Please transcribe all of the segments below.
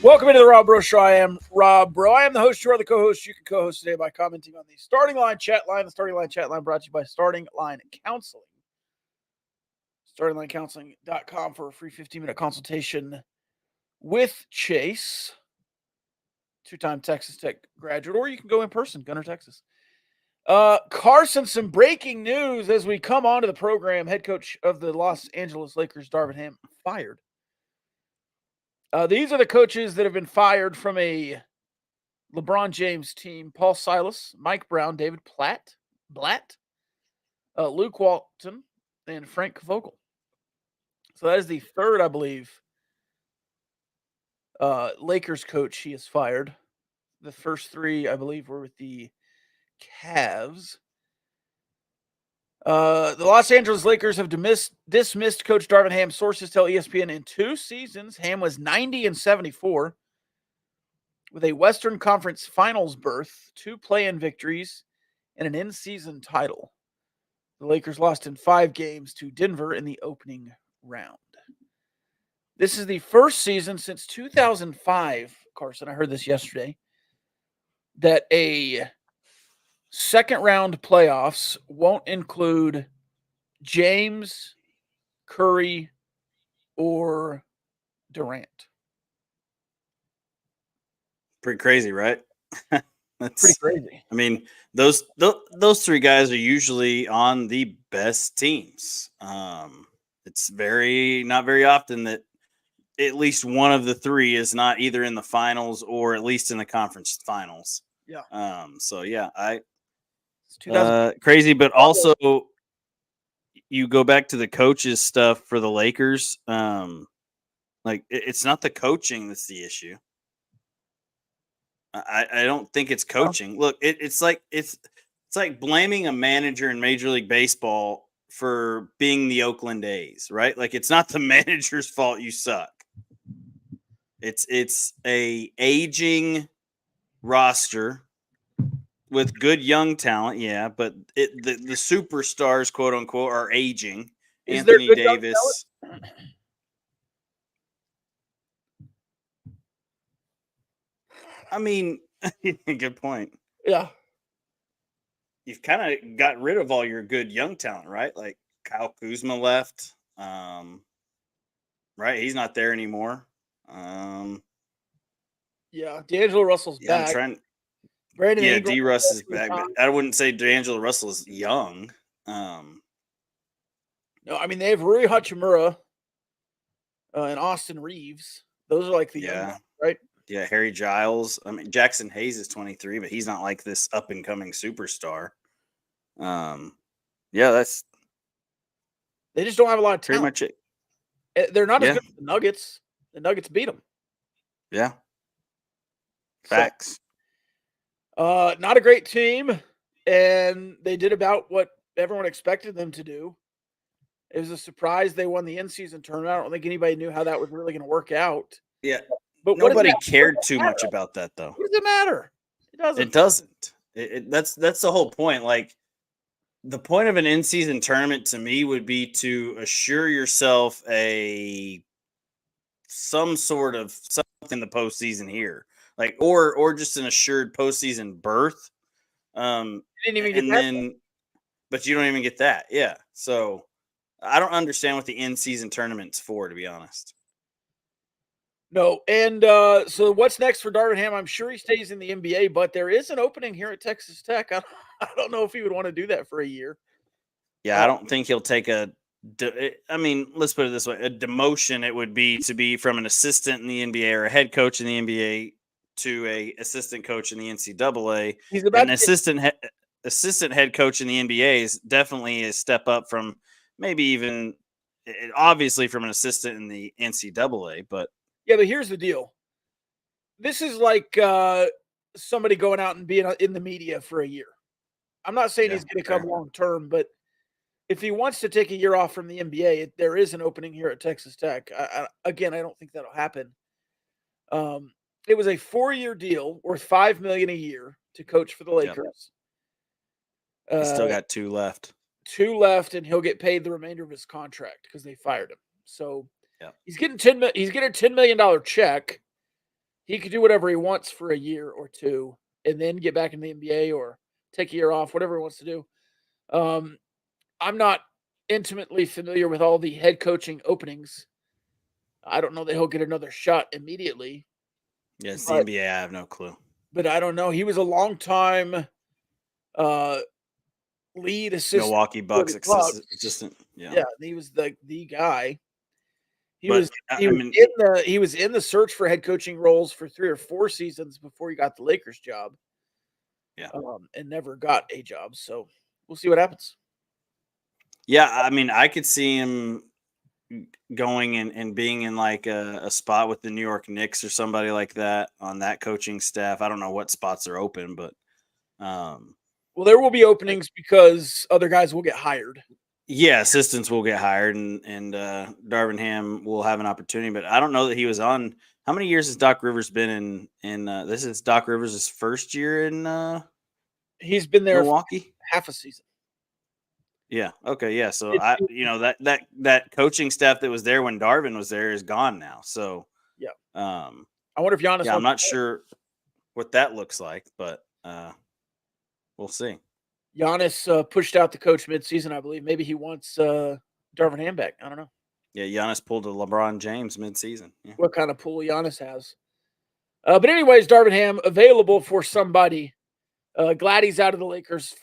Welcome into the Rob Bro Show. I am Rob Bro. I am the host. You are the co-host. You can co-host today by commenting on the Starting Line chat line. The Starting Line chat line brought to you by Starting Line Counseling. StartingLineCounseling.com for a free 15-minute consultation with Chase, two-time Texas Tech graduate, or you can go in person, Gunner, Texas. Carson, some breaking news as we come on to the program. Head coach of the Los Angeles Lakers, Darvin Ham, fired. These are the coaches that have been fired from a LeBron James team: Paul Silas, Mike Brown, David Blatt, Luke Walton, and Frank Vogel. So that is the third, I believe, Lakers coach he has fired. The first three, I believe, were with the Cavs. The Los Angeles Lakers have dismissed Coach Darvin Ham. Sources tell ESPN in 2 seasons, Ham was 90-74 with a Western Conference Finals berth, 2 play-in victories, and an in-season title. The Lakers lost in 5 games to Denver in the opening round. This is the first season since 2005, Carson, I heard this yesterday, that a second-round playoffs won't include James, Curry, or Durant. Pretty crazy, right? That's pretty crazy. I mean, those 3 guys are usually on the best teams. It's not very often that at least one of the 3 is not either in the finals or at least in the conference finals. Yeah. So yeah, crazy, but also you go back to the coaches stuff for the Lakers. Like it's not the coaching that's the issue. I don't think it's coaching. Look, it's like blaming a manager in Major League Baseball for being the Oakland A's, right? Like it's not the manager's fault you suck. It's a aging roster with good young talent, yeah, but the superstars, quote unquote, are aging. Is Anthony Davis. I mean, good point. Yeah. You've kind of got rid of all your good young talent, right? Like Kyle Kuzma left. Right? He's not there anymore. Yeah, D'Angelo Russell's back. Brandon Ingram, D. Russ is back, but I wouldn't say D'Angelo Russell is young. No, I mean, they have Rui Hachimura and Austin Reeves. Those are like the young ones, right? Yeah, Harry Giles. I mean, Jackson Hayes is 23, but he's not like this up-and-coming superstar. Yeah, they just don't have a lot of pretty talent. Much it. They're not as good as the Nuggets. The Nuggets beat them. Yeah. Facts. So, not a great team, and they did about what everyone expected them to do. It was a surprise they won the in-season tournament. I don't think anybody knew how that was really going to work out. Yeah. But nobody cared too much about that, though. What does it matter? It doesn't. That's the whole point. Like, the point of an in-season tournament to me would be to assure yourself some sort of something in the postseason here, like or just an assured postseason berth. You didn't even get that. But you don't even get that. Yeah. So I don't understand what the in-season tournament's for, to be honest. No, and so what's next for Darvin Ham? I'm sure he stays in the NBA, but there is an opening here at Texas Tech. I don't know if he would want to do that for a year. Yeah, I don't think he'll take I mean, let's put it this way. A demotion, it would be to be from an assistant in the NBA or a head coach in the NBA to a assistant coach in the NCAA. He's about an assistant head coach in the NBA is definitely a step up from maybe even obviously from an assistant in the NCAA, but yeah, but here's the deal. This is like somebody going out and being in the media for a year. I'm not saying he's going to come long term, but if he wants to take a year off from the NBA, there is an opening here at Texas Tech. Again, I don't think that'll happen. It was a 4-year deal worth $5 million a year to coach for the Lakers. He's still got 2 left. 2 left, and he'll get paid the remainder of his contract because they fired him. So he's getting a $10 million check. he could do whatever he wants for a year or two and then get back in the NBA or take a year off, whatever he wants to do. I'm not intimately familiar with all the head coaching openings. I don't know that he'll get another shot immediately. Yeah, it's the But, NBA. I have no clue. but I don't know. He was a long time lead assistant Milwaukee for Bucks the Bucks. assistant. Yeah. Yeah, he was the guy. He But was he I was mean, in the search for head coaching roles for 3 or 4 seasons before he got the Lakers job. yeah. And never got a job. So we'll see what happens. Yeah, I mean, I could see him going and being in like a spot with the New York Knicks or somebody like that on that coaching staff. I don't know what spots are open, but Well, there will be openings because other guys will get hired. yeah, assistants will get hired and Darvin Ham will have an opportunity. But I don't know that he was on. How many years has Doc Rivers been in? This is Doc Rivers' first year in He's been there for Milwaukee. half a season. Yeah. Okay. Yeah. So It- it- that coaching staff that was there when Darvin was there is gone now. So yeah. um, I wonder if Giannis yeah, I'm wants not to play. sure what that looks like, but we'll see. Giannis pushed out the coach midseason, I believe. Maybe he wants Darvin Ham back. I don't know Yeah, Giannis pulled a LeBron James midseason. Yeah. what kind of pool Giannis has. But anyways, Darvin Ham available for somebody. Glad he's out of the Lakers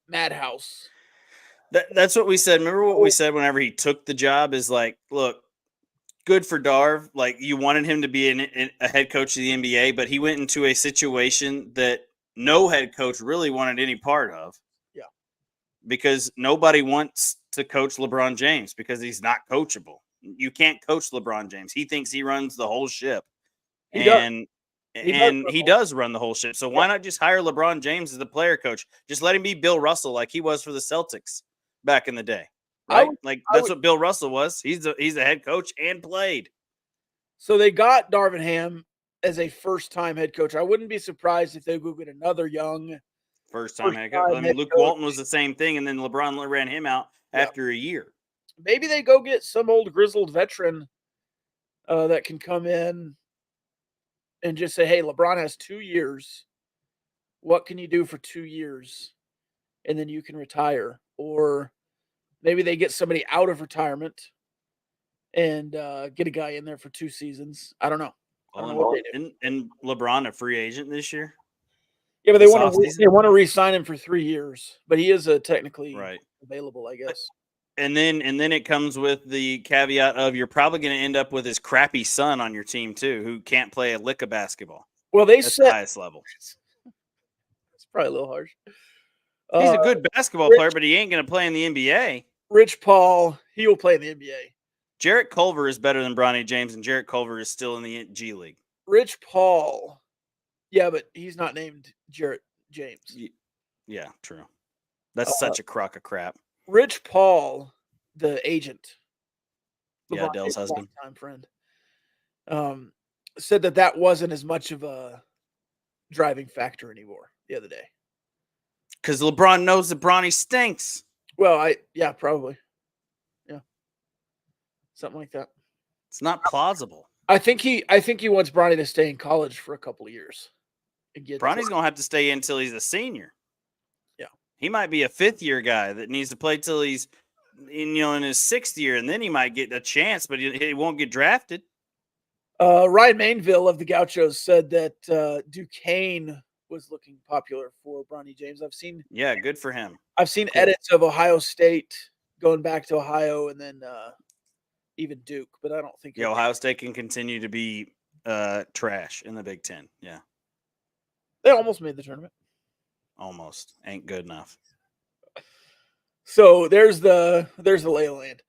madhouse. That's what we said. Remember what we said whenever he took the job is like, look, good for Darv. Like you wanted him to be a head coach of the NBA, but he went into a situation that no head coach really wanted any part of. Yeah. Because nobody wants to coach LeBron James because he's not coachable. You can't coach LeBron James. He thinks he runs the whole ship. He does. And He does run the whole ship. So why not just hire LeBron James as the player coach? Just let him be Bill Russell like he was for the Celtics back in the day. Right? That's what Bill Russell was. He's a head coach and played. So they got Darvin Ham as a first-time head coach. I wouldn't be surprised if they go get another young first-time head coach. I mean, Luke Walton was the same thing, and then LeBron ran him out after a year. Maybe they go get some old grizzled veteran that can come in and just say, hey, LeBron has 2 years. What can you do for 2 years? And then you can retire. Or maybe they get somebody out of retirement and get a guy in there for 2 seasons. I don't know. I don't know what they do. And LeBron a free agent this year? Yeah, but they want to re-sign him for 3 years. But he is technically available, I guess. And then it comes with the caveat of you're probably going to end up with his crappy son on your team too, who can't play a lick of basketball. Well, they That's said the highest level. It's probably a little harsh. He's a good basketball player, but he ain't going to play in the NBA. Rich Paul, he will play in the NBA. Jarrett Culver is better than Bronny James, and Jarrett Culver is still in the G League. Rich Paul, yeah, but he's not named Jarrett James. Yeah, true. That's such a crock of crap. Rich Paul, the agent, yeah, Dell's husband, time friend, said that wasn't as much of a driving factor anymore the other day. Because LeBron knows that Bronny stinks. Well, probably. Yeah. Something like that. It's not plausible. I think he wants Bronny to stay in college for a couple of years. Bronny's going to have to stay until he's a senior. Yeah. He might be a fifth-year guy that needs to play till he's in his sixth year, and then he might get a chance, but he won't get drafted. Ryan Mainville of the Gauchos said that Duquesne was looking popular for Bronny James. Yeah, good for him. I've seen edits of Ohio State going back to Ohio and then even Duke, but I don't think Ohio State can continue to be trash in the Big Ten. Yeah. They almost made the tournament. Almost. Ain't good enough. So there's the lay of land.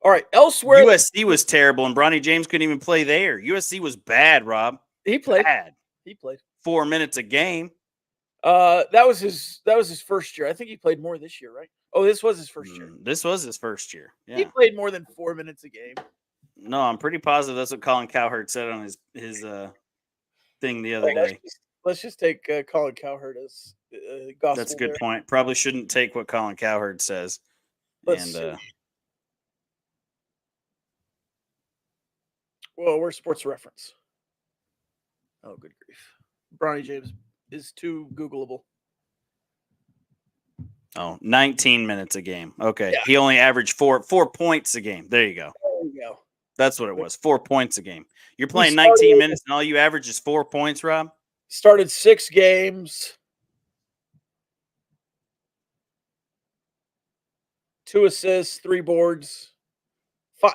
All right. Elsewhere, USC was terrible, and Bronny James couldn't even play there. USC was bad, Rob. He played. Bad. He played 4 minutes a game. That was his first year. I think he played more this year, right? Oh, this was his first year. This was his first year. Yeah. He played more than 4 minutes a game. No, I'm pretty positive that's what Colin Cowherd said on his thing the other day. Let's just take Colin Cowherd as gospel. That's a good point. Probably shouldn't take what Colin Cowherd says. Well, where's Sports Reference? Oh, good grief. Bronny James is too Googleable. Oh, 19 minutes a game. Okay. Yeah. He only averaged 4 points a game. There you go. There you go. That's what it was. 4 points a game. You're He playing started- 19 minutes and all you average is 4 points, Rob? Started 6 games. 2 assists, 3 boards.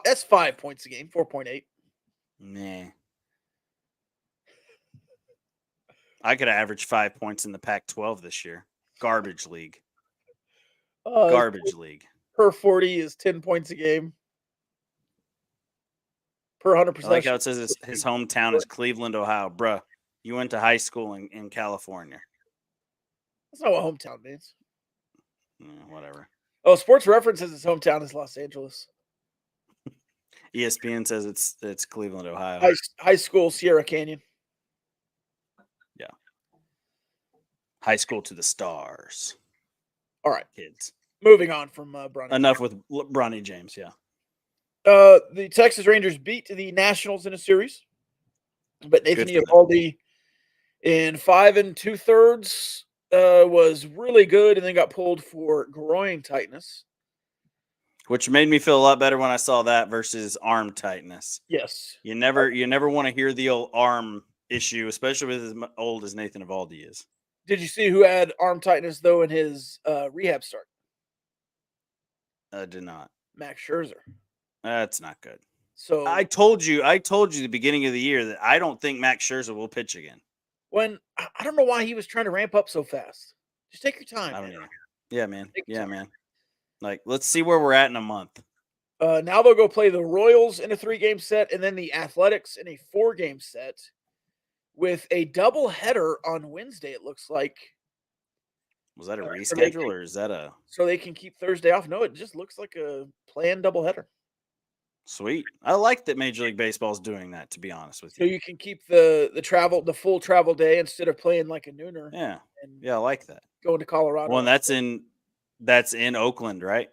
That's 5 points a game, 4.8. Nah. I could have averaged 5 points in the Pac-12 this year. Garbage league. Garbage league. Per 40 is 10 points a game. Per 100%. I like how it says his hometown is Cleveland, Ohio. Bruh, you went to high school in California. That's not what hometown means. Whatever. Oh, Sports Reference says his hometown is Los Angeles. ESPN says it's Cleveland, Ohio. High school, Sierra Canyon. Yeah. High school to the stars. All right. Kids. Moving on from Bronny. Enough with Bronny James, yeah. The Texas Rangers beat the Nationals in a series, but Nathan Eovaldi in 5 2/3 was really good, and then got pulled for groin tightness, which made me feel a lot better when I saw that versus arm tightness. Yes, you never want to hear the old arm issue, especially with as old as Nathan Eovaldi is. Did you see who had arm tightness though in his rehab start? I did not. Max Scherzer. That's not good. So I told you at the beginning of the year that I don't think Max Scherzer will pitch again. When I don't know why he was trying to ramp up so fast. Just take your time. I don't know. Yeah, man. Yeah, man. Like, let's see where we're at in a month. Now they'll go play the Royals in a 3-game set, and then the Athletics in a 4-game set, with a doubleheader on Wednesday. It looks like. Was that a reschedule or is that a? So they can keep Thursday off. No, it just looks like a planned doubleheader. Sweet. I like that Major League Baseball is doing that, to be honest with you. So you can keep the full travel day instead of playing like a nooner. Yeah. Yeah, I like that. Going to Colorado. Well, that's in Oakland, right?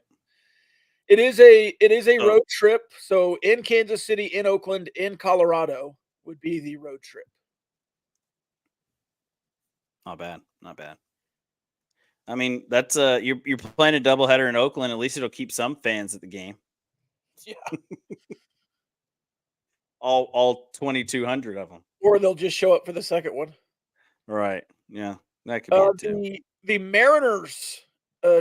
It is a road trip. So in Kansas City, in Oakland, in Colorado would be the road trip. Not bad. Not bad. I mean, that's you're playing a doubleheader in Oakland. At least it'll keep some fans at the game. Yeah. all 2,200 of them. Or they'll just show up for the second one. Right. Yeah. That could be it too. The Mariners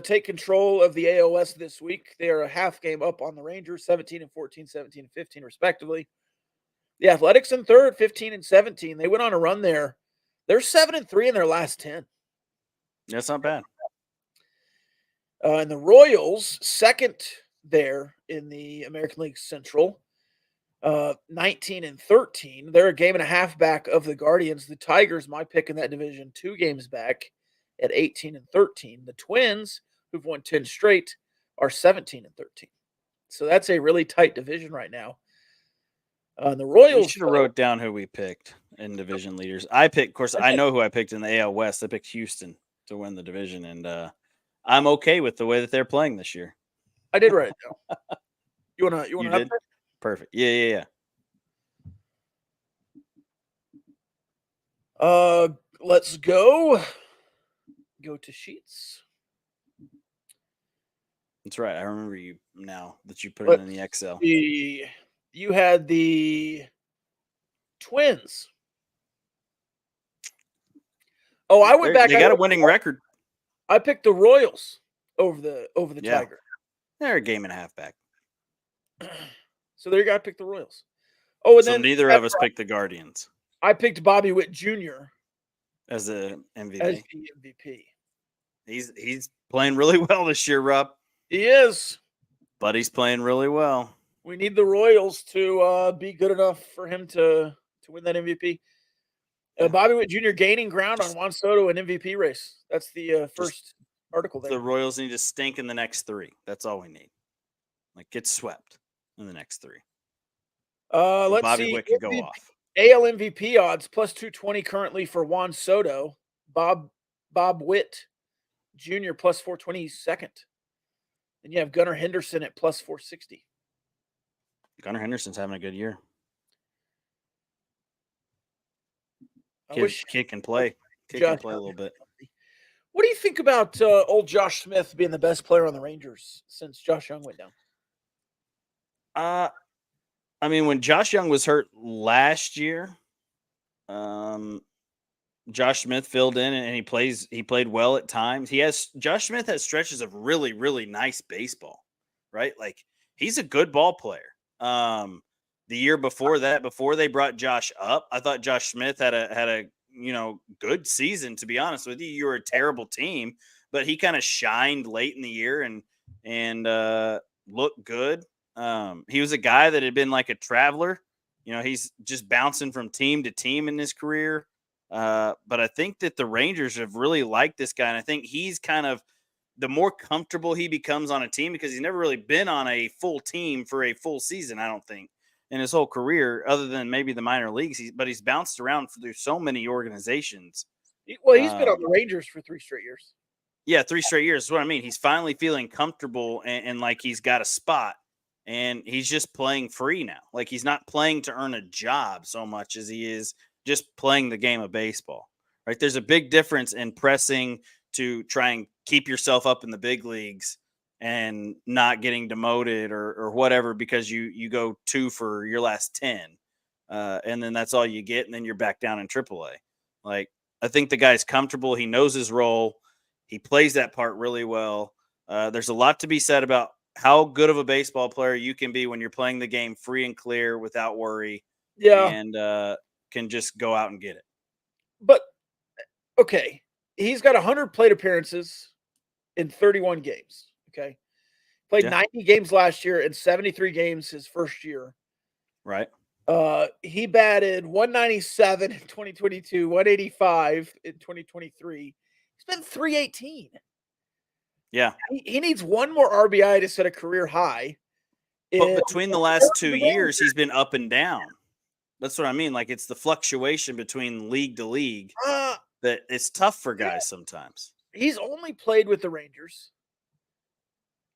take control of the AOS this week. They are a half game up on the Rangers, 17-14, 17-15, respectively. The Athletics in third, 15-17. They went on a run there. They're 7-3 in their last 10. That's not bad. And the Royals, second there in the American League Central, 19-13. They're a game and a half back of the Guardians. The Tigers, my pick in that division, 2 games back at 18-13. The Twins, who've won 10 straight, are 17-13. So that's a really tight division right now. The Royals. We should have wrote down who we picked in division leaders. Of course, I know who I picked in the AL West. I picked Houston to win the division, and I'm okay with the way that they're playing this year. I did write it down. You want to did? Perfect. Yeah. Let's go to sheets. That's right. I remember you now that you put it in the Excel. You had the Twins. Oh, I went back. They got a winning record. I picked the Royals over the Tiger. They're a game and a half back. So there you go. I picked the Royals. Oh, and then neither of us picked the Guardians. I picked Bobby Witt Jr. as the MVP. As the MVP. He's playing really well this year, Rob. He is. But he's playing really well. We need the Royals to be good enough for him to win that MVP. Bobby Witt Jr. gaining ground on Juan Soto in MVP race. That's the first article there. The Royals need to stink in the next 3. That's all we need. Like, get swept in the next 3. Let's Bobby see. Witt can go off. AL MVP odds plus 220 currently for Juan Soto. Bob Witt Jr. plus 420 second. Then you have Gunnar Henderson at plus 460. Gunnar Henderson's having a good year. I wish Kid can play. Kid Josh can play a little bit. What do you think about old Josh Smith being the best player on the Rangers since Josh Young went down? I mean, when Josh Young was hurt last year, um, Josh Smith filled in and he played well at times. Josh Smith has stretches of really, really nice baseball, right? Like he's a good ball player. The year before that, before they brought Josh up, I thought Josh Smith had a good season. To be honest with you, you were a terrible team, but he kind of shined late in the year and looked good. He was a guy that had been like a traveler. He's just bouncing from team to team in his career. But I think that the Rangers have really liked this guy, and I think he's kind of the more comfortable he becomes on a team because he's never really been on a full team for a full season. I don't think in his whole career, other than maybe the minor leagues. But he's bounced around through so many organizations. Well, he's been on the Rangers for 3 straight years. Yeah, 3 straight years is what I mean. He's finally feeling comfortable and like he's got a spot, and he's just playing free now. Like he's not playing to earn a job so much as he is just playing the game of baseball. Right? There's a big difference in pressing to try and keep yourself up in the big leagues and not getting demoted or whatever because you go 2 for your last 10, and then that's all you get, and then you're back down in AAA. Like I think the guy's comfortable. He knows his role. He plays that part really well. There's a lot to be said about how good of a baseball player you can be when you're playing the game free and clear without worry. Yeah, and can just go out and get it. but okay, he's got 100 plate appearances in 31 games. Okay, played 90 games last year and 73 games his first year. Right. He batted 197 in 2022, 185 in 2023. He's been 318. Yeah. He needs one more RBI to set a career high. But between the last 2 years, he's been up and down. That's what I mean. Like it's the fluctuation between league to league that it's tough for guys sometimes. He's only played with the Rangers.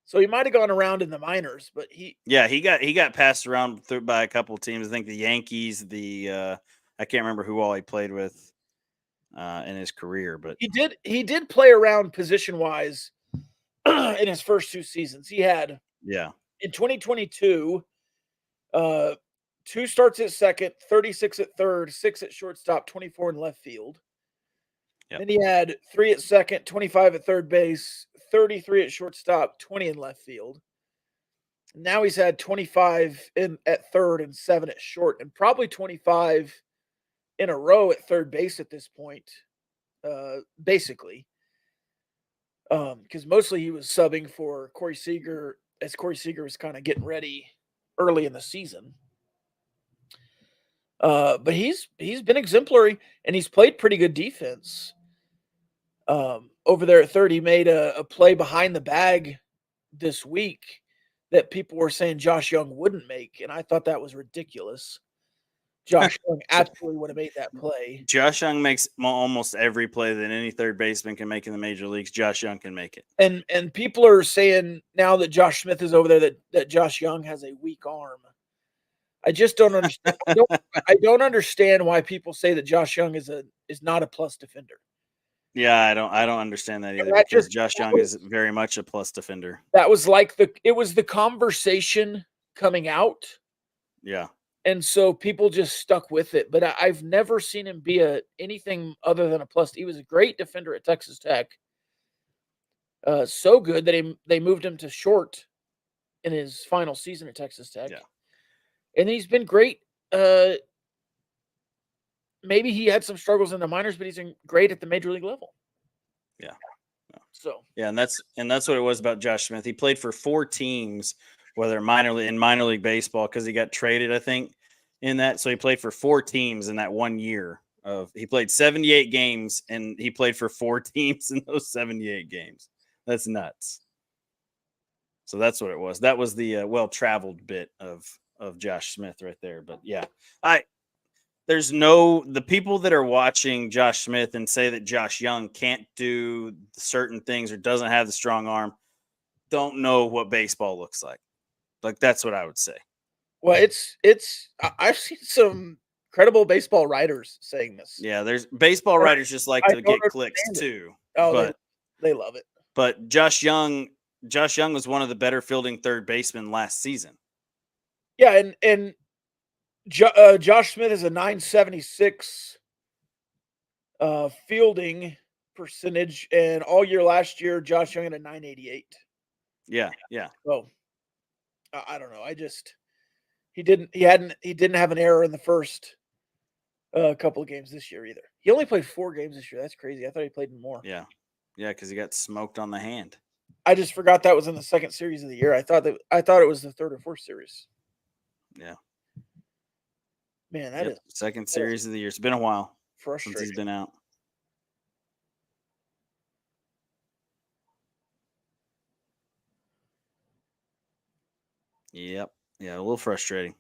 So he might have gone around in the minors, but he got passed around by a couple of teams. I think the Yankees, I can't remember who all he played with in his career, but he did play around position wise in his first 2 seasons. He had in 2022 2 starts at second, 36 at third, 6 at shortstop, 24 in left field. Yep. Then he had 3 at second, 25 at third base, 33 at shortstop, 20 in left field. Now he's had 25 at third and 7 at short, and probably 25 in a row at third base at this point, basically. Because mostly he was subbing for Corey Seager as Corey Seager was kind of getting ready early in the season. But he's been exemplary, and he's played pretty good defense. Over there at third, he made a play behind the bag this week that people were saying Josh Young wouldn't make, and I thought that was ridiculous. Josh Young absolutely would have made that play. Josh Young makes almost every play that any third baseman can make in the major leagues. Josh Young can make it. And people are saying now that Josh Smith is over there that Josh Young has a weak arm. I just don't understand. I don't understand why people say that Josh Young is not a plus defender. Yeah, I don't understand that either because Josh Young is very much a plus defender. That was like it was the conversation coming out. Yeah. And so people just stuck with it. But I've never seen him be anything other than a plus. He was a great defender at Texas Tech. So good that they moved him to short in his final season at Texas Tech. Yeah. And he's been great. Maybe he had some struggles in the minors, but he's great at the major league level. Yeah. So and that's what it was about Josh Smith. He played for 4 teams, whether minor league baseball, because he got traded, I think, in that. So he played for 4 teams in that 1 year. He played 78 games, and he played for 4 teams in those 78 games. That's nuts. So that's what it was. That was the well-traveled bit of Josh Smith right there. But yeah, the people that are watching Josh Smith and say that Josh Young can't do certain things or doesn't have the strong arm don't know what baseball looks like. Like that's what I would say. Well, I've seen some credible baseball writers saying this. Yeah, there's baseball writers just like to get clicks too. Oh, they love it. But Josh Young was one of the better fielding third basemen last season. Yeah, and Josh Smith is a 976 fielding percentage, and all year last year, Josh Young had a 988. Yeah. So I don't know. He didn't have an error in the first couple of games this year either. He only played 4 games this year. That's crazy. I thought he played more. Yeah, because he got smoked on the hand. I just forgot that was in the second series of the year. I thought it was the third or fourth series. Yeah. Man, that is second series of the year. It's been a while frustrating since he's been out. Yep. Yeah, a little frustrating.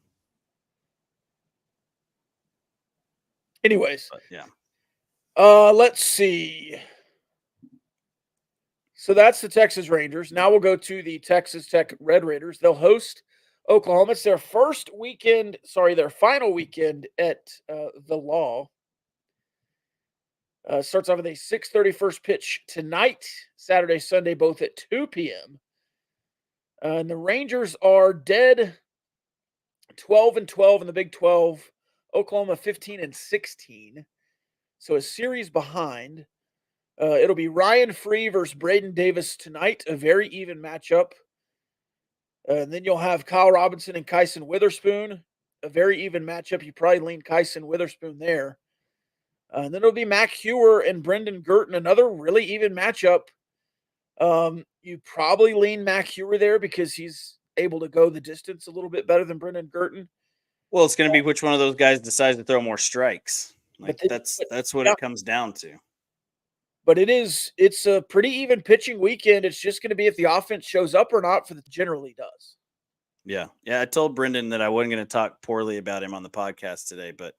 Anyways. But, yeah. Let's see. So that's the Texas Rangers. Now we'll go to the Texas Tech Red Raiders. They'll host Oklahoma. It's their their final weekend at the Law. Starts off with a 6:30 first pitch tonight, Saturday, Sunday, both at 2 p.m. And the Rangers are dead 12-12 in the Big 12. Oklahoma 15-16. So a series behind. It'll be Ryan Free versus Braden Davis tonight, a very even matchup. And then you'll have Kyle Robinson and Kyson Witherspoon, a very even matchup. You probably lean Kyson Witherspoon there. And then it'll be Mac Hewer and Brendan Girton, another really even matchup. You probably lean Mac Hewer there because he's able to go the distance a little bit better than Brendan Girton. Well, it's going to be which one of those guys decides to throw more strikes. That's what it comes down to. But it's a pretty even pitching weekend. It's just going to be if the offense shows up or not for the generally does. Yeah. Yeah. I told Brendan that I wasn't going to talk poorly about him on the podcast today, but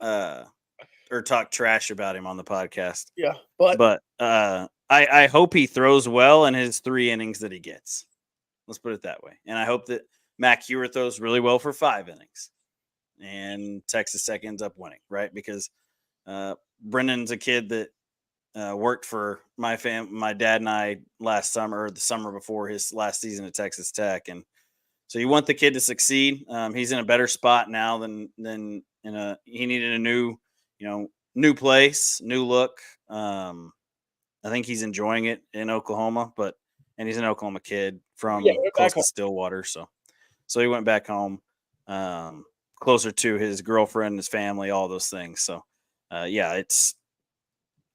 or talk trash about him on the podcast. Yeah. But I hope he throws well in his 3 innings that he gets. Let's put it that way. And I hope that Mac Hewer throws really well for 5 innings. And Texas Tech ends up winning, right? Because Brendan's a kid that worked for my dad and I last summer, or the summer before his last season at Texas Tech, and so you want the kid to succeed. He's in a better spot now than he needed a new place, new look. I think he's enjoying it in Oklahoma, and he's an Oklahoma kid from close to Stillwater, so he went back home, closer to his girlfriend, his family, all those things. So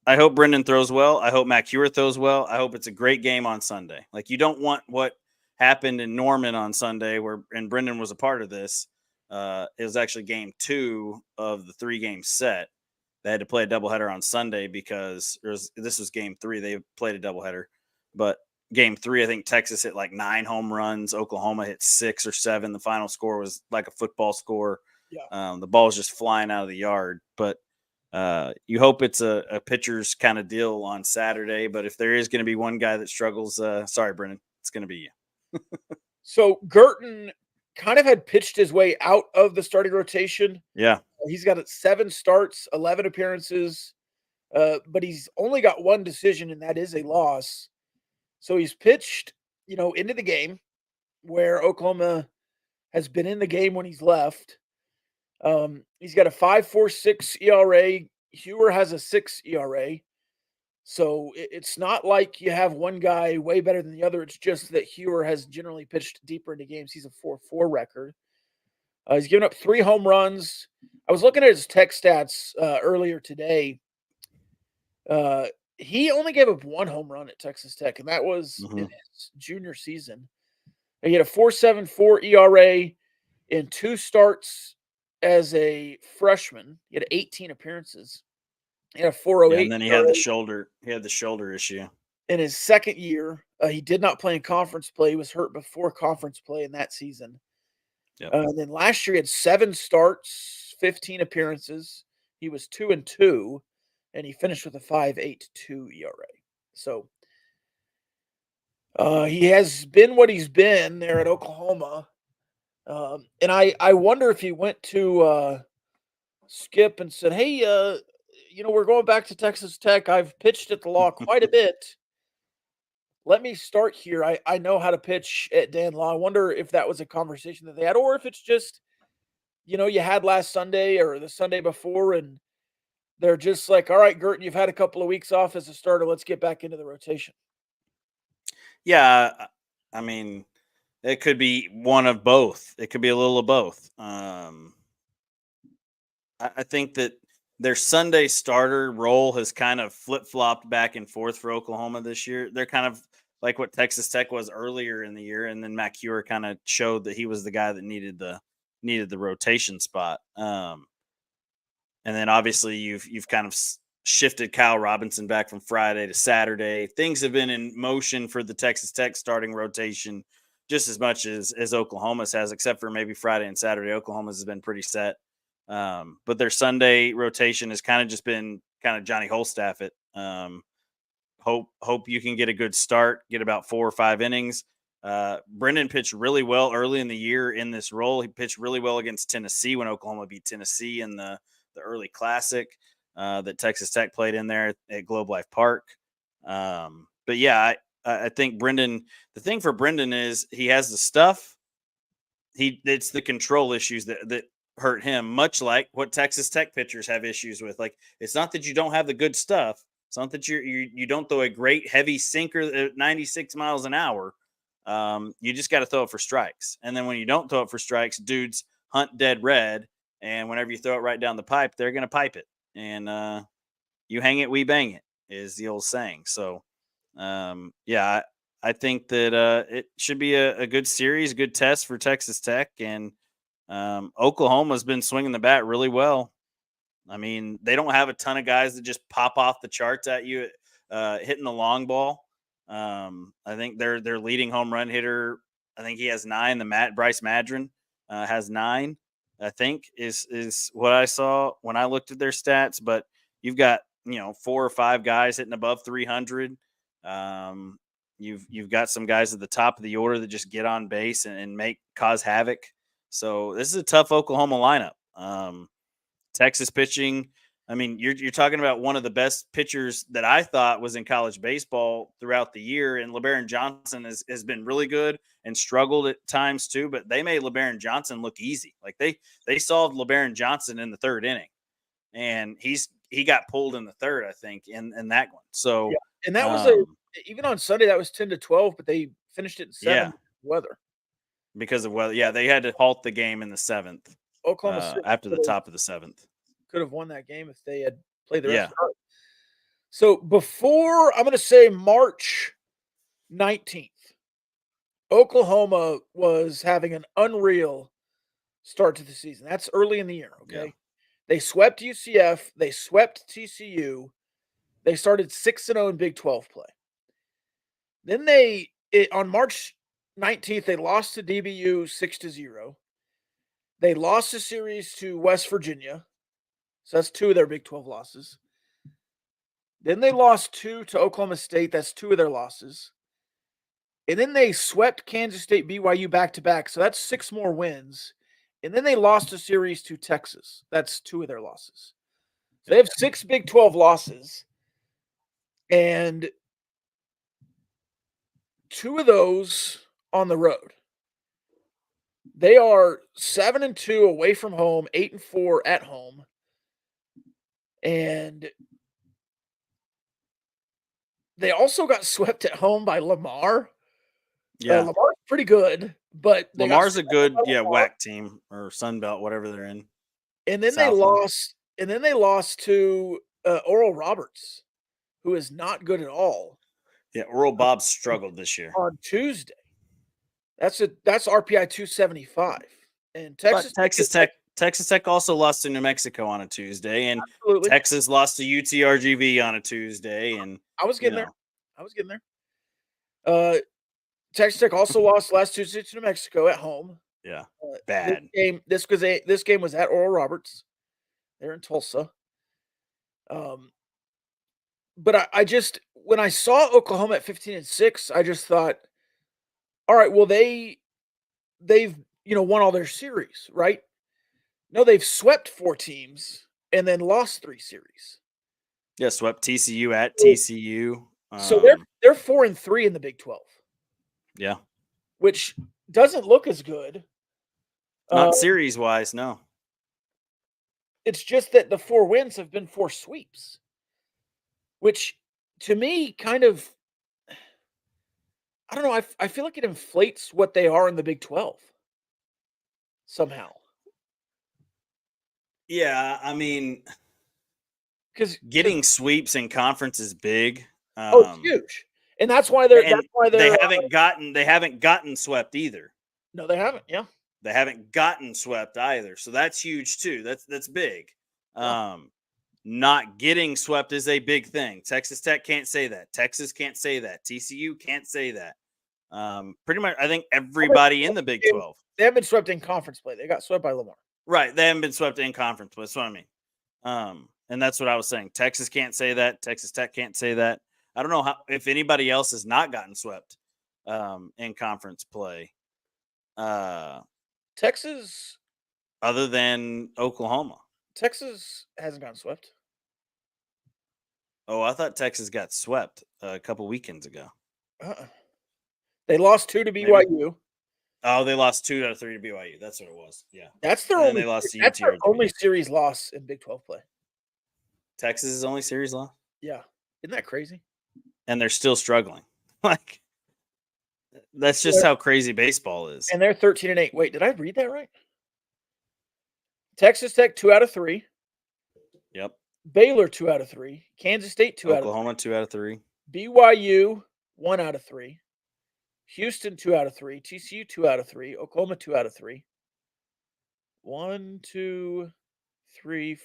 I hope Brendan throws well. I hope Mac Hewer throws well. I hope it's a great game on Sunday. Like, you don't want what happened in Norman on Sunday, and Brendan was a part of this. It was actually game 2 of the 3-game set. They had to play a doubleheader on Sunday because this was game 3. They played a doubleheader, but game 3, I think Texas hit like 9 home runs. Oklahoma hit 6 or 7. The final score was like a football score. Yeah. The ball was just flying out of the yard, but you hope it's a pitcher's kind of deal on Saturday. But if there is going to be one guy that struggles, sorry, Brendan, it's going to be you. So Girton kind of had pitched his way out of the starting rotation. Yeah. He's got 7 starts, 11 appearances, but he's only got 1 decision, and that is a loss. So he's pitched, into the game where Oklahoma has been in the game when he's left. He's got a 5.46 ERA. Hewer has a 6 ERA. So it's not like you have one guy way better than the other. It's just that Hewer has generally pitched deeper into games. He's a 4.4 record. He's given up 3 home runs. I was looking at his tech stats earlier today. He only gave up 1 home run at Texas Tech, and that was in his junior season. He had a 4.74 ERA in 2 starts as a freshman. He had 18 appearances. He had a 4.08. And then he had the shoulder. He had the shoulder issue in his second year. He did not play in conference play. He was hurt before conference play in that season. Yep. And then last year he had 7 starts, 15 appearances. He was 2-2, and he finished with a 5.82 ERA. So he has been what he's been there at Oklahoma. And I wonder if he went to Skip and said, "Hey, we're going back to Texas Tech. I've pitched at the Law quite a bit. Let me start here. I know how to pitch at Dan Law." I wonder if that was a conversation that they had, or if it's just, you had last Sunday or the Sunday before, and they're just like, "All right, Gurton, you've had a couple of weeks off as a starter. Let's get back into the rotation." Yeah, I mean, it could be one of both. It could be a little of both. I think that their Sunday starter role has kind of flip flopped back and forth for Oklahoma this year. They're kind of like what Texas Tech was earlier in the year, and then Matt Cure kind of showed that he was the guy that needed the rotation spot. And then obviously you've kind of shifted Kyle Robinson back from Friday to Saturday. Things have been in motion for the Texas Tech starting rotation just as much as Oklahoma's has, except for maybe Friday and Saturday. Oklahoma's has been pretty set. But their Sunday rotation has kind of just been kind of Johnny Holstaff it. Hope you can get a good start, get about 4 or 5 innings. Brendan pitched really well early in the year in this role. He pitched really well against Tennessee when Oklahoma beat Tennessee in the early classic that Texas Tech played in there at Globe Life Park. But yeah, I think Brendan, the thing for Brendan is he has the stuff. It's the control issues that hurt him, much like what Texas Tech pitchers have issues with. Like, it's not that you don't have the good stuff. It's not that you don't throw a great heavy sinker at 96 miles an hour. You just got to throw it for strikes. And then when you don't throw it for strikes, dudes hunt dead red. And whenever you throw it right down the pipe, they're going to pipe it. And you hang it, we bang it, is the old saying. So, yeah, I think that it should be a good series, good test for Texas Tech. And Oklahoma's been swinging the bat really well. I mean, they don't have a ton of guys that just pop off the charts at you hitting the long ball. I think their leading home run hitter, I think he has 9. Bryce Madron has 9. I think is what I saw when I looked at their stats. But you've got 4 or 5 guys hitting above 300. You've got some guys at the top of the order that just get on base and cause havoc. So this is a tough Oklahoma lineup. Texas pitching. I mean, you're talking about one of the best pitchers that I thought was in college baseball throughout the year, and LeBaron Johnson has been really good and struggled at times too. But they made LeBaron Johnson look easy. Like they solved LeBaron Johnson in the 3rd inning, and he got pulled in the 3rd, I think, in that one. So Yeah, and that was even on Sunday that was 10-12, but they finished it in 7 weather because of weather. Yeah, they had to halt the game in the 7th. Oklahoma City after the top of the 7th. Could have won that game if they had played the rest of the night. So before, I'm going to say March 19th, Oklahoma was having an unreal start to the season. That's early in the year, okay? Yeah. They swept UCF. They swept TCU. They started 6-0 in Big 12 play. Then on March 19th, they lost to DBU 6-0. They lost a series to West Virginia. So that's 2 of their Big 12 losses. Then they lost 2 to Oklahoma State. That's 2 of their losses. And then they swept Kansas State, BYU back-to-back. So that's 6 more wins. And then they lost a series to Texas. That's 2 of their losses. So they have 6 Big 12 losses. And 2 of those on the road. They are 7-2 away from home, 8-4 at home. And they also got swept at home by Lamar. Yeah, Lamar's pretty good, but Lamar's a good WAC team or Sun Belt, whatever they're in. And then they lost. And then they lost to Oral Roberts, who is not good at all. Yeah, Oral Bob struggled this year on Tuesday. That's RPI 275. And Texas Tech also lost to New Mexico on a Tuesday, and absolutely. Texas lost to UTRGV on a Tuesday. And I was getting there. Texas Tech also lost last Tuesday to New Mexico at home. Yeah, bad. This game was at Oral Roberts. They're in Tulsa. But I just, when I saw Oklahoma at 15-6, I just thought, all right, well they've won all their series, right? No, they've swept 4 teams and then lost 3 series. Yeah, swept TCU at TCU. So they're 4-3 in the Big 12. Yeah. Which doesn't look as good. Not series-wise, no. It's just that the 4 wins have been 4 sweeps, which to me kind of, I don't know, I feel like it inflates what they are in the Big 12 somehow. Yeah, I mean, Because getting sweeps in conference is big. it's huge, and that's why they're they haven't gotten swept either. No, they haven't. Yeah, They haven't gotten swept either, so that's huge too. That's big. Yeah. Not getting swept is a big thing. Texas Tech can't say that. Texas can't say that. TCU can't say that. Pretty much, I think everybody in the Big 12. They haven't been swept in conference play. They got swept by Lamar. Right, they haven't been swept in conference play. That's what I mean. And that's what I was saying. Texas can't say that. Texas Tech can't say that. I don't know if anybody else has not gotten swept in conference play. Texas, other than Oklahoma. Texas hasn't gotten swept. Oh, I thought Texas got swept a couple weekends ago. They lost 2 to BYU. Maybe. Oh, they lost 2 out of 3 to BYU. That's what it was. Yeah, that's their only. That's their only series loss in Big 12 play. Texas's only series loss. Yeah, isn't that crazy? And they're still struggling. Like, that's just how crazy baseball is. And they're 13-8. Wait, did I read that right? Texas Tech 2 out of 3. Yep. Baylor 2 out of 3. Kansas State 2 out of 3. Oklahoma 2 out of 3. BYU 1 out of 3. Houston 2 out of 3. TCU 2 out of 3. Oklahoma 2 out of 3. 1, 2, 3,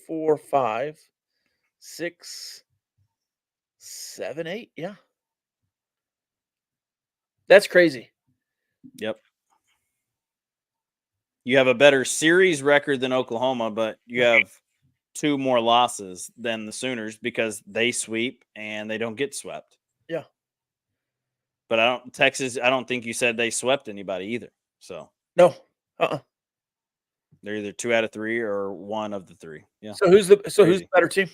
4, 5, 6, 7, 8. Yeah. That's crazy. Yep. You have a better series record than Oklahoma, but you have 2 more losses than the Sooners because they sweep and they don't get swept. Yeah. But I don't think you said they swept anybody either. So no. They're either 2 out of 3 or 1 of the 3. Yeah. So who's the better team?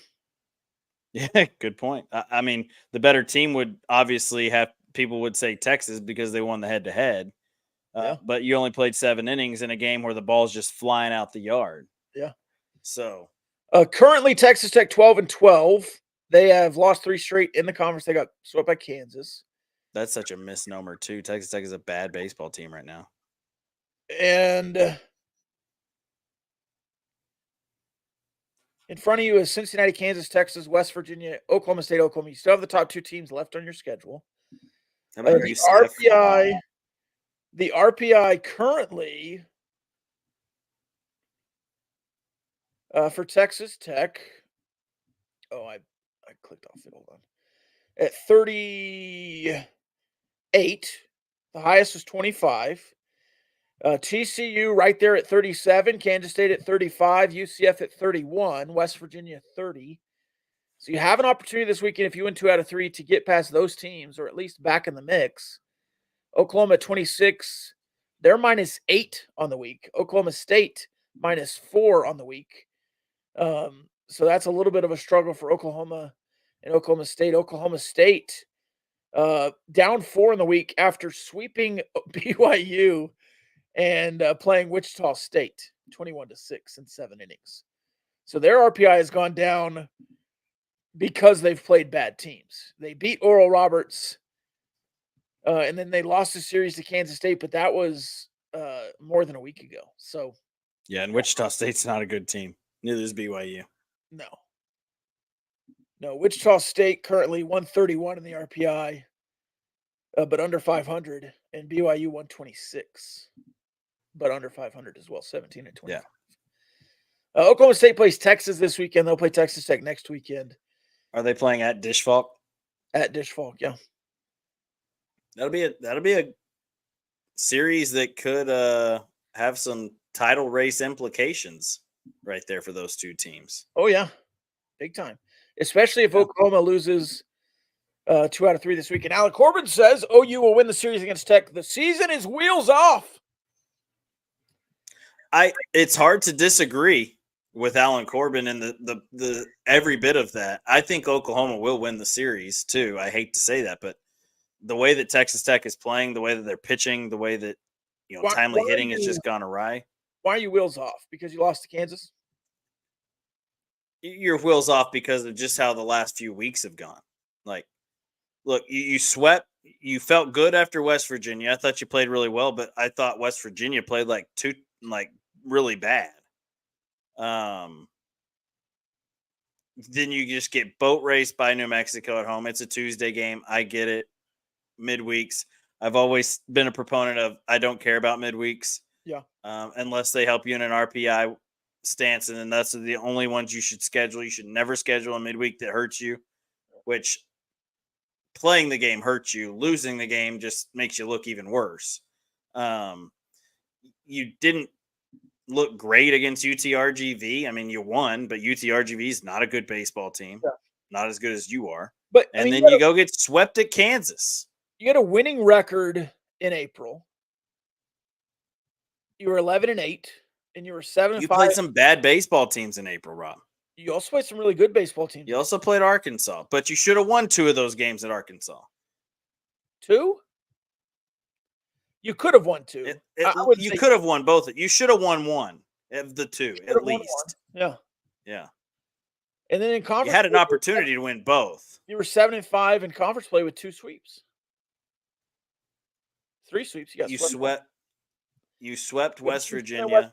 Yeah, good point. I mean, the better team would obviously have people would say Texas because they won the head-to-head. But you only played 7 innings in a game where the ball's just flying out the yard. Yeah. So currently Texas Tech 12-12. They have lost 3 straight in the conference. They got swept by Kansas. That's such a misnomer too. Texas Tech is a bad baseball team right now. And in front of you is Cincinnati, Kansas, Texas, West Virginia, Oklahoma State, Oklahoma. You still have the top 2 teams left on your schedule. How about UCF? The RPI currently for Texas Tech. Oh, I clicked off it. Hold on. At 38. The highest was 25. TCU right there at 37. Kansas State at 35. UCF at 31. West Virginia 30. So you have an opportunity this weekend if you win 2 out of 3 to get past those teams or at least back in the mix. Oklahoma at 26. They're -8 on the week. Oklahoma State -4 on the week. So that's a little bit of a struggle for Oklahoma and Oklahoma State. Oklahoma State down 4 in the week after sweeping BYU and playing Wichita State 21-6 in 7 innings. So their RPI has gone down because they've played bad teams. They beat Oral Roberts, and then they lost the series to Kansas State, but that was more than a week ago. So yeah, and Wichita State's not a good team. Neither is BYU. No, Wichita State currently 131 in the RPI, but under 500, and BYU 126, but under 500 as well, 17 and 20. Yeah. Oklahoma State plays Texas this weekend. They'll play Texas Tech next weekend. Are they playing at Dish Falk? At Dish Falk, yeah. That'll be a series that could have some title race implications right there for those 2 teams. Oh yeah, big time. Especially if Oklahoma loses 2 out of 3 this week. And Alec Corbin says OU will win the series against Tech. The season is wheels off. It's hard to disagree with Alan Corbin and the every bit of that. I think Oklahoma will win the series too. I hate to say that, but the way that Texas Tech is playing, the way that they're pitching, the way that timely hitting has just gone awry. Why are you wheels off? Because you lost to Kansas? Your wheels off because of just how the last few weeks have gone. Like, look, you swept. You felt good after West Virginia. I thought you played really well, but I thought West Virginia played really bad. Then you just get boat raced by New Mexico at home. It's a Tuesday game. I get it. Midweeks. I've always been a proponent of I don't care about midweeks. Yeah. Unless they help you in an RPI stance, and then that's the only ones you should schedule. You should never schedule a midweek that hurts you, which playing the game hurts you. Losing the game just makes you look even worse. You didn't look great against UTRGV. I mean, you won, but UTRGV is not a good baseball team. Yeah. Not as good as you are. But then you go get swept at Kansas. You had a winning record in April. You were 11-8, and you were 7-5. You played some bad baseball teams in April, Rob. You also played some really good baseball teams. You also played Arkansas, but you should have won 2 of those games at Arkansas. 2? You could have won 2. You could have won both. You should have won 1 of the 2 at least. Yeah. Yeah. And then in conference, you had an opportunity to win both. You were 7-5 in conference play with 2 sweeps. 3 sweeps. You swept West Virginia.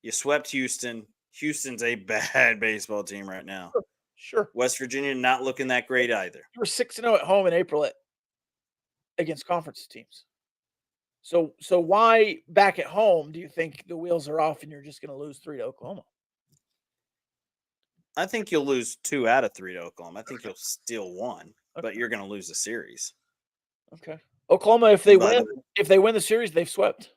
You swept Houston. Houston's a bad baseball team right now. Sure. West Virginia not looking that great either. You were 6-0 at home in April against conference teams. So why back at home do you think the wheels are off and you're just going to lose 3 to Oklahoma? I think you'll lose 2 out of 3 to Oklahoma. I think you'll steal 1, but you're going to lose the series. Okay. Oklahoma, if they win the series, they've swept.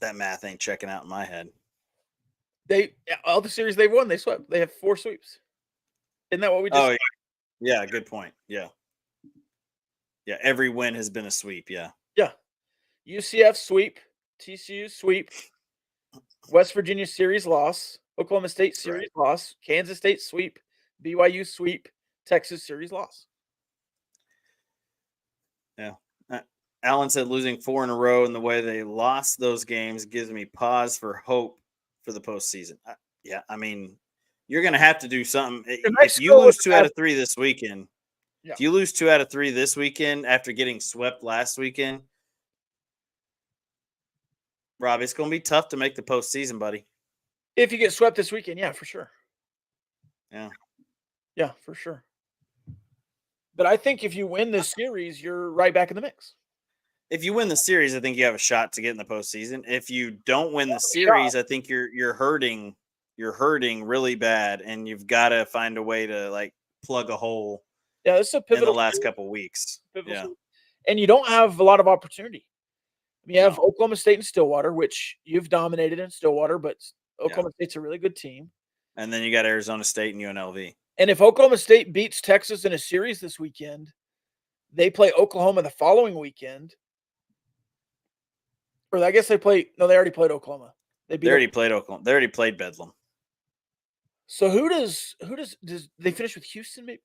That math ain't checking out in my head. All the series they've won, they swept. They have 4 sweeps. Isn't that what we just? Oh, yeah. Good point. Yeah. Every win has been a sweep. Yeah. UCF sweep, TCU sweep, West Virginia series loss, Oklahoma State series loss, Kansas State sweep, BYU sweep, Texas series loss. Yeah. Alan said losing 4 in a row and the way they lost those games gives me pause for hope for the postseason. I mean, you're going to have to do something. If you lose 2 out of 3 this weekend, if you lose 2 out of 3 this weekend after getting swept last weekend, Rob, it's going to be tough to make the postseason, buddy. If you get swept this weekend, yeah, for sure. Yeah, for sure. But I think if you win this series, you're right back in the mix. If you win the series, I think you have a shot to get in the postseason. If you don't win the series, I think you're hurting. You're hurting really bad, and you've got to find a way to plug a hole. Yeah, this is a pivotal in the last couple of weeks. And you don't have a lot of opportunity. You have Oklahoma State and Stillwater, which you've dominated in Stillwater, but Oklahoma State's a really good team. And then you got Arizona State and UNLV. And if Oklahoma State beats Texas in a series this weekend, they play Oklahoma the following weekend. Or I guess they already played Oklahoma. They already played Oklahoma. They already played Bedlam. So who does they finish with Houston maybe?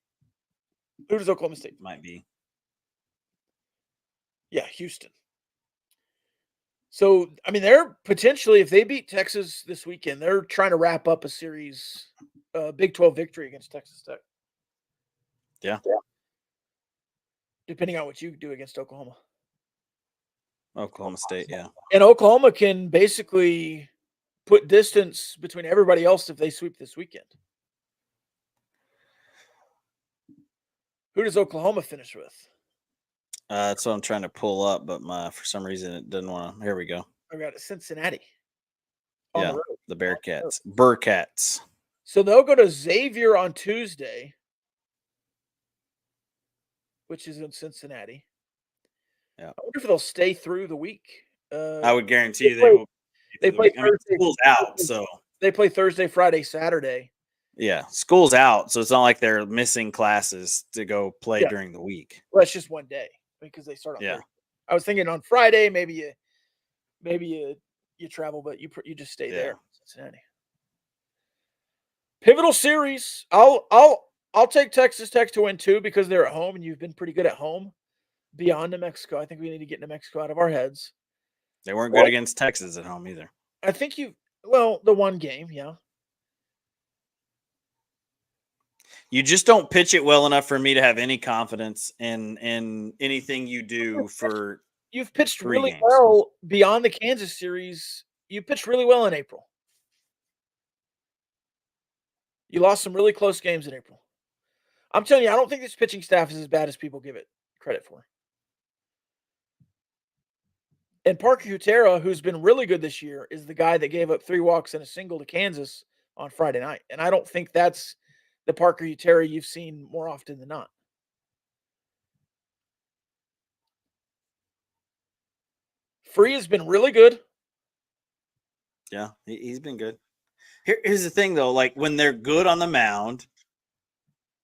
Who does Oklahoma State? Might be. Yeah, Houston. So, I mean, they're potentially, if they beat Texas this weekend, they're trying to wrap up a series, Big 12 victory against Texas Tech. Yeah. Depending on what you do against Oklahoma. Oklahoma State, yeah. And Oklahoma can basically put distance between everybody else if they sweep this weekend. Who does Oklahoma finish with? That's what I'm trying to pull up, but for some reason it doesn't want to. Here we go. I got it. Cincinnati. Yeah, the Bearcats. Burcats. So they'll go to Xavier on Tuesday, which is in Cincinnati. Yeah. I wonder if they'll stay through the week. I would guarantee they will. They play Thursday. School's out, so they play Thursday, Friday, Saturday. Yeah, school's out, so it's not like they're missing classes to go play during the week. Well, it's just one day. because they start on Yeah. Thursday. I was thinking on Friday, maybe you travel, but you just stay there in Cincinnati. Pivotal series. I'll take Texas Tech to win too because they're at home and you've been pretty good at home. Beyond New Mexico, I think we need to get New Mexico out of our heads. They weren't good against Texas at home either. I think the one game, yeah. You just don't pitch it well enough for me to have any confidence in anything you do for. You've pitched 3 really games. well beyond the Kansas series. You pitched really well in April. You lost some really close games in April. I'm telling you, I don't think this pitching staff is as bad as people give it credit for. And Parker Hutera, who's been really good this year, is the guy that gave up 3 walks and a single to Kansas on Friday night. And I don't think that's the Parker Hutera you've seen more often than not. Free has been really good. Yeah, he's been good. Here's the thing, though. Like, when they're good on the mound,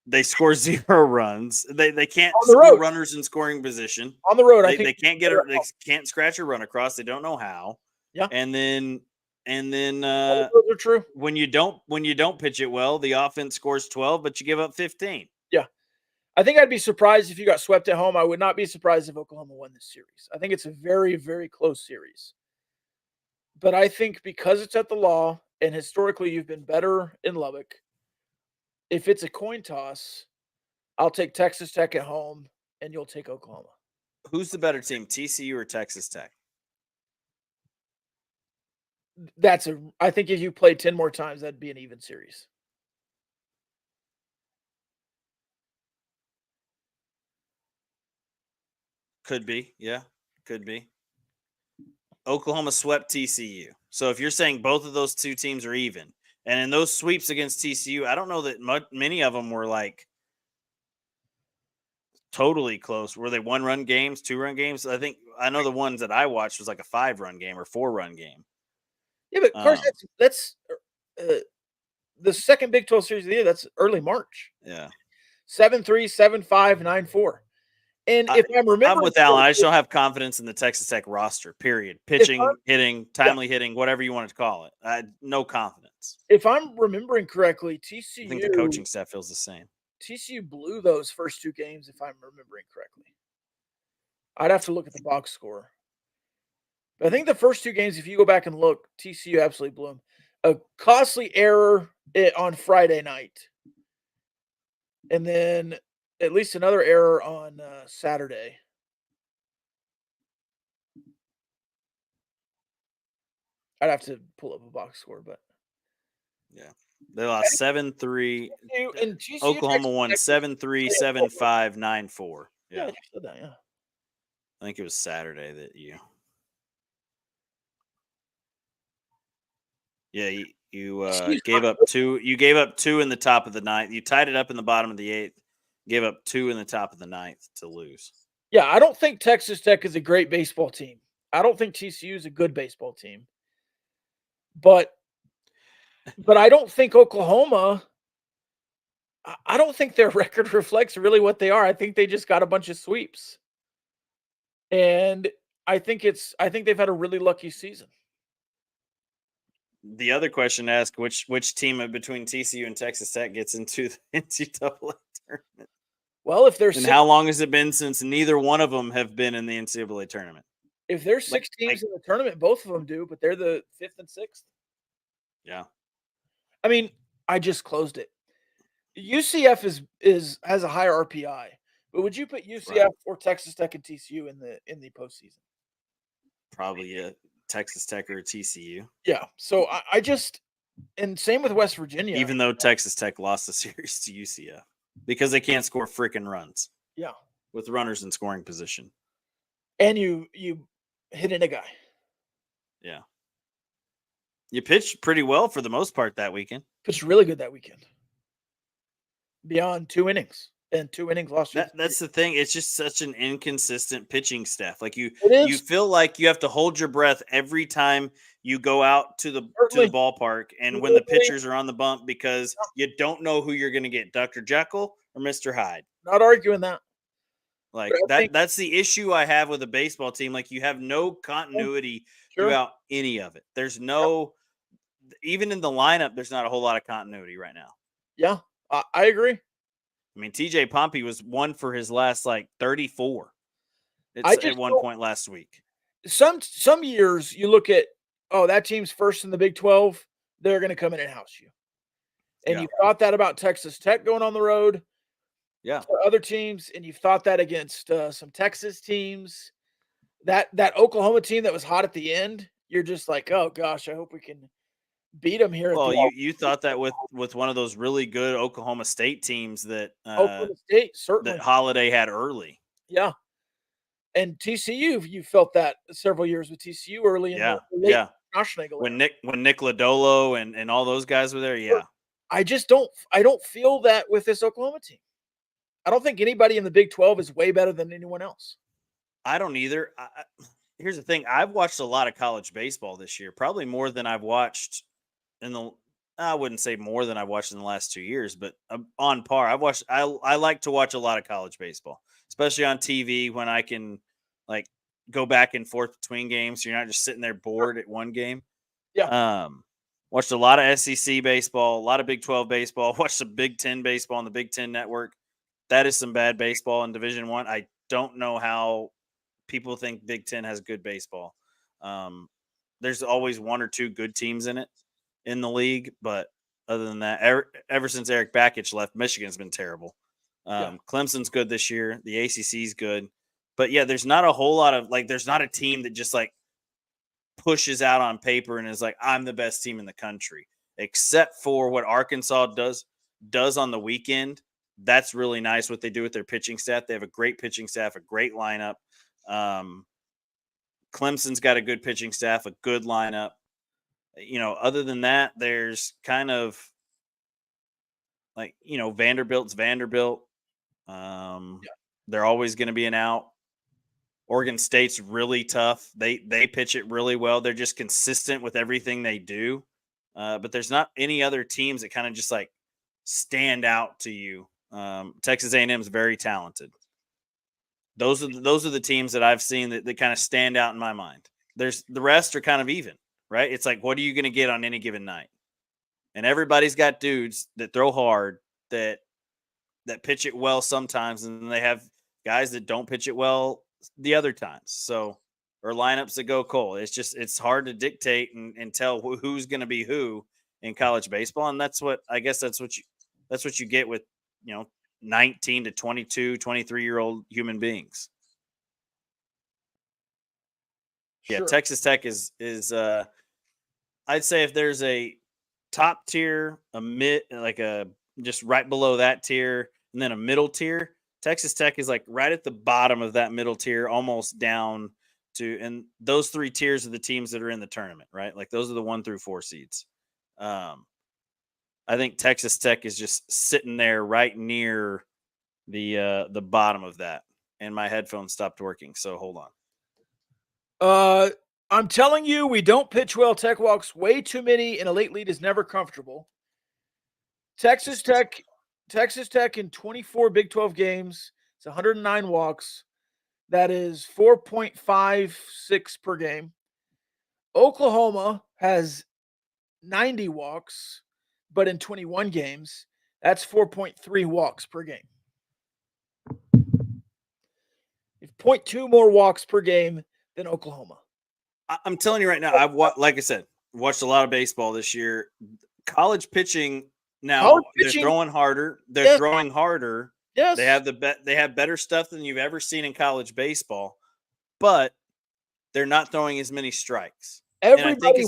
they score 0 runs. They can't score runners in scoring position. On the road, I think they can't they can't scratch a run across. They don't know how. Yeah. And then those are true. When you don't pitch it well, the offense scores 12, but you give up 15. Yeah. I think I'd be surprised if you got swept at home. I would not be surprised if Oklahoma won this series. I think it's a very, very close series. But I think because it's at the Law and historically you've been better in Lubbock, if it's a coin toss, I'll take Texas Tech at home and you'll take Oklahoma. Who's the better team, TCU or Texas Tech? I think if you played 10 more times, that'd be an even series. Could be. Yeah, could be. Oklahoma swept TCU. So if you're saying both of those two teams are even, and in those sweeps against TCU, I don't know that many of them were like totally close. Were they 1-run games, 2-run games? I know the ones that I watched was like a 5-run game or 4-run game. Yeah, but of course that's the second Big 12 series of the year. That's early March. Yeah. 7-3, 7-5, 9-4. And if I'm remembering, I'm with Alan. I just don't have confidence in the Texas Tech roster, period. Pitching, hitting, timely hitting, whatever you want to call it. No confidence. If I'm remembering correctly, TCU. I think the coaching staff feels the same. TCU blew those first 2 games, if I'm remembering correctly. I'd have to look at the box score. But I think the first 2 games, if you go back and look, TCU absolutely blew them. A costly error on Friday night. And then at least another error on Saturday. I'd have to pull up a box score, but yeah, they lost 7-3. And Oklahoma won 7-3, 7-5, 9-4. Yeah, I said that. Yeah, I think it was Saturday that you. Yeah, you gave up 2. You gave up 2 in the top of the 9th. You tied it up in the bottom of the 8th. Gave up 2 in the top of the 9th to lose. Yeah, I don't think Texas Tech is a great baseball team. I don't think TCU is a good baseball team. But I don't think Oklahoma. I don't think their record reflects really what they are. I think they just got a bunch of sweeps, and I think they've had a really lucky season. The other question to ask: which team between TCU and Texas Tech gets into the NCAA tournament? Well, if there's how long has it been since neither one of them have been in the NCAA tournament? If there's 6 teams in the tournament, both of them do, but they're the 5th and 6th. Yeah, I mean, I just closed it. UCF has a higher RPI, but would you put UCF or Texas Tech and TCU in the postseason? Probably a Texas Tech or a TCU. Yeah. So I just, and same with West Virginia. Even though Texas Tech lost the series to UCF because they can't score freaking runs. Yeah. With runners in scoring position. And you hit in a guy. Yeah. You pitched pretty well for the most part that weekend. Pitched really good that weekend. Beyond 2 innings. And 2 innings lost. That's the thing. It's just such an inconsistent pitching staff. Like you feel like you have to hold your breath every time you go out to the ballpark and when the pitchers are on the bump because you don't know who you're going to get, Dr. Jekyll or Mr. Hyde. Not arguing that. Like that's the issue I have with a baseball team. Like you have no continuity throughout any of it. There's no, even in the lineup, there's not a whole lot of continuity right now. Yeah, I agree. I mean, TJ Pompey was 1 for his last like 34. It's at one point last week. Some years you look at, oh, that team's first in the Big 12, they're going to come in and house you. And you thought that about Texas Tech going on the road. Yeah. For other teams, and you've thought that against some Texas teams. That Oklahoma team that was hot at the end, you're just like, oh gosh, I hope we can beat them here. Well, you thought that with one of those really good Oklahoma State teams that Oklahoma State certainly that Holiday had early. Yeah, and TCU, you felt that several years with TCU early in the late when Nick Lodolo and all those guys were there. Yeah, I don't feel that with this Oklahoma team. I don't think anybody in the Big 12 is way better than anyone else. I don't either. Here's the thing. I've watched a lot of college baseball this year, probably more than I've watched I wouldn't say more than I've watched in the last 2 years, but on par. I like to watch a lot of college baseball, especially on TV when I can like go back and forth between games. So you're not just sitting there bored at one game. Yeah. Watched a lot of SEC baseball, a lot of Big 12 baseball, watched some Big 10 baseball on the Big 10 network. That is some bad baseball in Division I. I don't know how people think Big 10 has good baseball. There's always one or two good teams in it in the league, but other than that, ever since Eric Bakich left, Michigan's been terrible. Clemson's good this year. The ACC's good. But yeah, there's not a whole lot of there's not a team that just pushes out on paper and is like, I'm the best team in the country, except for what Arkansas does on the weekend. That's really nice what they do with their pitching staff. They have a great pitching staff, a great lineup. Clemson's got a good pitching staff, a good lineup. Other than that, there's kind of Vanderbilt's Vanderbilt. They're always going to be an out. Oregon State's really tough. They pitch it really well. They're just consistent with everything they do. But there's not any other teams that kind of just stand out to you. Texas A&M is very talented. Those are the teams that I've seen that kind of stand out in my mind. The rest are kind of even, right? It's like, what are you going to get on any given night? And everybody's got dudes that throw hard, that pitch it well sometimes, and then they have guys that don't pitch it well the other times. So, or lineups that go cold. It's hard to dictate and tell who's going to be who in college baseball, and that's what you get with 19 to 22, 23-year-old human beings. Sure. Yeah, Texas Tech is I'd say if there's a top tier, a mid, just right below that tier, and then a middle tier, Texas Tech is right at the bottom of that middle tier, almost down to, and those three tiers are the teams that are in the tournament, right? Those are the 1 through 4 seeds. I think Texas Tech is just sitting there right near the bottom of that. And my headphones stopped working, so hold on. I'm telling you, we don't pitch well. Tech walks way too many, and a late lead is never comfortable. Texas Tech in 24 Big 12 games, it's 109 walks. That is 4.56 per game. Oklahoma has 90 walks, but in 21 games, that's 4.3 walks per game. It's 0.2 more walks per game than Oklahoma. I'm telling you right now, like I said, watched a lot of baseball this year. College pitching now, they're throwing harder. They're throwing harder. Yes. They have better stuff than you've ever seen in college baseball, but they're not throwing as many strikes. And I think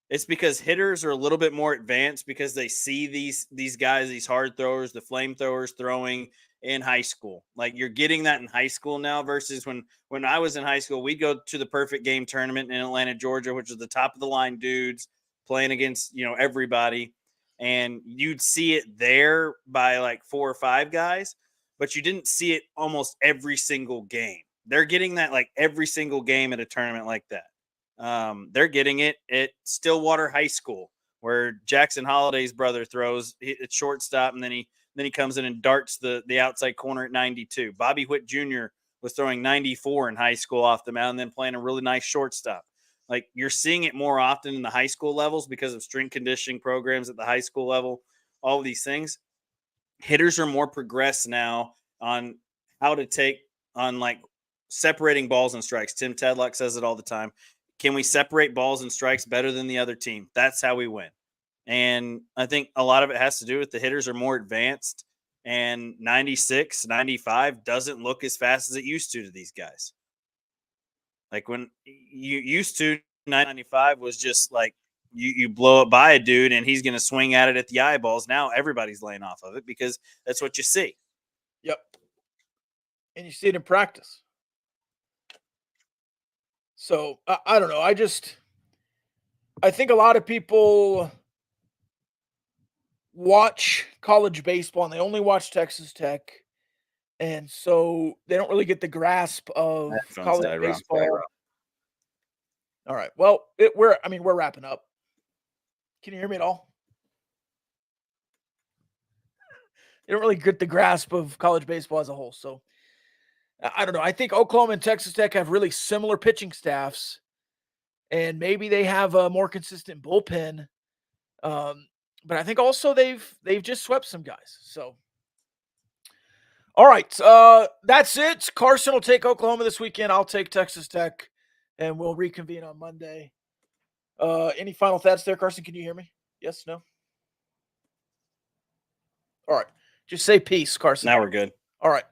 it's because hitters are a little bit more advanced because they see these guys, these hard throwers, the flamethrowers throwing in high school. You're getting that in high school now versus when I was in high school, we'd go to the Perfect Game tournament in Atlanta, Georgia, which is the top of the line dudes playing against, everybody. And you'd see it there by 4 or 5 guys, but you didn't see it almost every single game. They're getting that every single game at a tournament like that. They're getting it at Stillwater High School, where Jackson Holliday's brother throws at shortstop, and then he Then he comes in and darts the outside corner at 92. Bobby Witt Jr. was throwing 94 in high school off the mound and then playing a really nice shortstop. Like, you're seeing it more often in the high school levels because of strength conditioning programs at the high school level, all of these things. Hitters are more progressed now on how to take on like separating balls and strikes. Tim Tedlock says it all the time. Can we separate balls and strikes better than the other team? That's how we win. And I think a lot of it has to do with the hitters are more advanced, and 96, 95 doesn't look as fast as it used to these guys. Like when you used to, 95 was just like you blow it by a dude and he's going to swing at it at the eyeballs. Now everybody's laying off of it because that's what you see. Yep. And you see it in practice. So I don't know. I think a lot of people watch college baseball and they only watch Texas Tech. And so they don't really get the grasp of college baseball. All right. Well, we're wrapping up. Can you hear me at all? You don't really get the grasp of college baseball as a whole. So I don't know. I think Oklahoma and Texas Tech have really similar pitching staffs, and maybe they have a more consistent bullpen. But I think also they've just swept some guys. So, all right, that's it. Carson will take Oklahoma this weekend. I'll take Texas Tech, and we'll reconvene on Monday. Any final thoughts there, Carson? Can you hear me? Yes, no? All right. Just say peace, Carson. Now we're good. All right.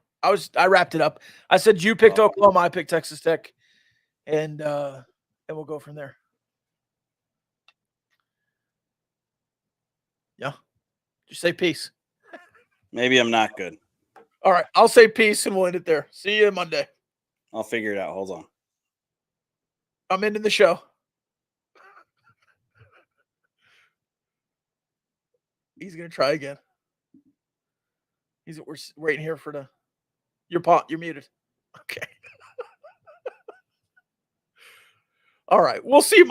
I wrapped it up. I said you picked Oklahoma, I picked Texas Tech, and we'll go from there. Yeah. Just say peace. Maybe I'm not good. All right. I'll say peace and we'll end it there. See you Monday. I'll figure it out. Hold on. I'm ending the show. He's going to try again. We're waiting here for you're muted. Okay. All right. We'll see you